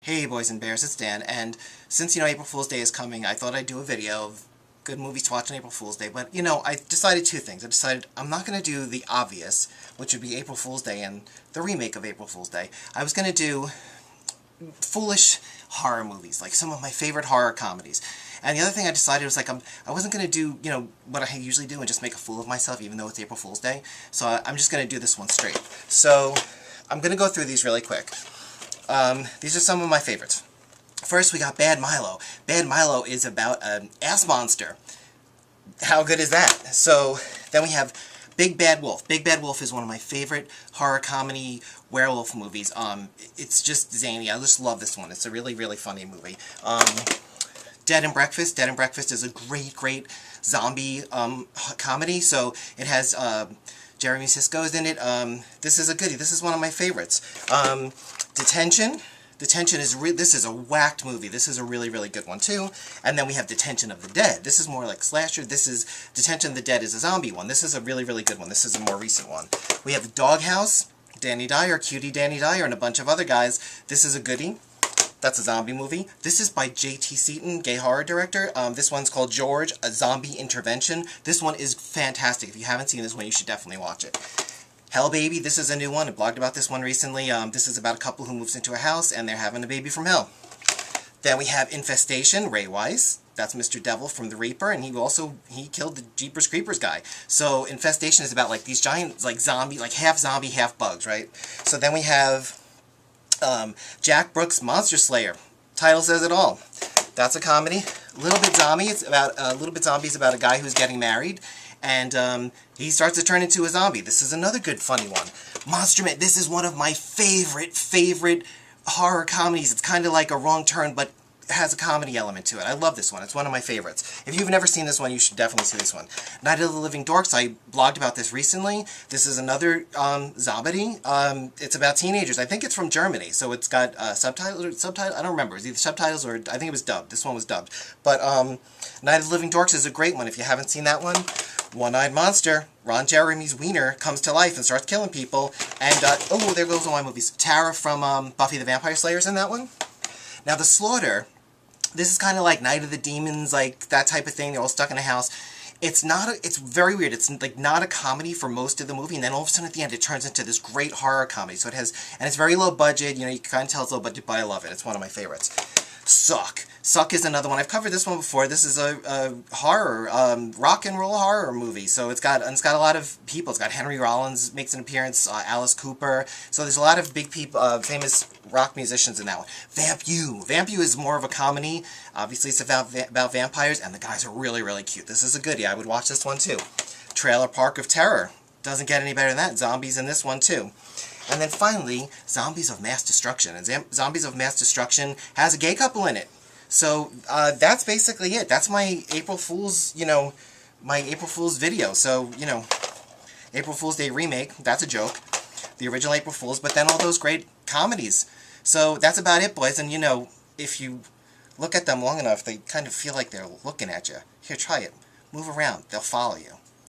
Hey boys and bears, it's Dan, and since, April Fool's Day is coming, I thought I'd do a video of good movies to watch on April Fool's Day, but, I decided two things. I decided I'm not going to do the obvious, which would be April Fool's Day and the remake of April Fool's Day. I was going to do foolish horror movies, like some of my favorite horror comedies. And the other thing I decided was, I wasn't going to do, what I usually do and just make a fool of myself, even though it's April Fool's Day. So I'm just going to do this one straight. So I'm going to go through these really quick. These are some of my favorites. First, we got Bad Milo. Bad Milo is about an ass monster. How good is that? So, then we have Big Bad Wolf. Big Bad Wolf is one of my favorite horror comedy werewolf movies. It's just zany. I just love this one. It's a really, really funny movie. Dead and Breakfast. Dead and Breakfast is a great, great zombie comedy. So, it has Jeremy Sisko's in it. This is a goodie. This is one of my favorites. Detention. Detention is this is a whacked movie. This is a really, really good one too. And then we have Detention of the Dead. This is more like slasher. This is Detention of the Dead is a zombie one. This is a really, really good one. This is a more recent one. We have Doghouse, Danny Dyer, Cutie Danny Dyer, and a bunch of other guys. This is a goodie. That's a zombie movie. This is by J.T. Seaton, gay horror director. This one's called George, A Zombie Intervention. This one is fantastic. If you haven't seen this one, you should definitely watch it. Hell Baby, this is a new one. I blogged about this one recently. This is about a couple who moves into a house and they're having a baby from hell. Then we have Infestation, Ray Wise. That's Mr. Devil from The Reaper, and he killed the Jeepers Creepers guy. So Infestation is about these giant zombie, half zombie, half bugs, right? So then we have Jack Brooks' Monster Slayer. Title says it all. That's a comedy. Little Bit Zombie. It's about Little Bit Zombie is about a guy who's getting married. And he starts to turn into a zombie. This is another good, funny one. Monster Man. This is one of my favorite horror comedies. It's kind of like a wrong turn, but it has a comedy element to it. I love this one. It's one of my favorites. If you've never seen this one, you should definitely see this one. Night of the Living Dorks. I blogged about this recently. This is another zombie. It's about teenagers. I think it's from Germany, so it's got subtitles. I don't remember. It's either subtitles or I think it was dubbed. This one was dubbed. But Night of the Living Dorks is a great one. If you haven't seen that one, One-Eyed Monster. Ron Jeremy's wiener comes to life and starts killing people. And, oh, there goes all my movies. Tara from Buffy the Vampire Slayer is in that one. Now, The Slaughter, this is kind of like Night of the Demons, that type of thing. They're all stuck in a house. It's very weird. It's not a comedy for most of the movie, and then all of a sudden at the end it turns into this great horror comedy. So and it's very low budget. You can kind of tell it's low budget, but I love it. It's one of my favorites. Suck. Suck is another one. I've covered this one before. This is a horror, rock and roll horror movie. So it's got a lot of people. It's got Henry Rollins makes an appearance, Alice Cooper. So there's a lot of big people, famous rock musicians in that one. Vamp You. Vamp You is more of a comedy. Obviously it's about vampires, and the guys are really, really cute. This is a goodie. I would watch this one too. Trailer Park of Terror. Doesn't get any better than that. Zombies in this one too. And then finally, Zombies of Mass Destruction. And Zombies of Mass Destruction has a gay couple in it. So, that's basically it. That's my April Fool's, my April Fool's video. So, April Fool's Day remake, that's a joke. The original April Fool's, but then all those great comedies. So, that's about it, boys. And, if you look at them long enough, they kind of feel like they're looking at you. Here, try it. Move around. They'll follow you.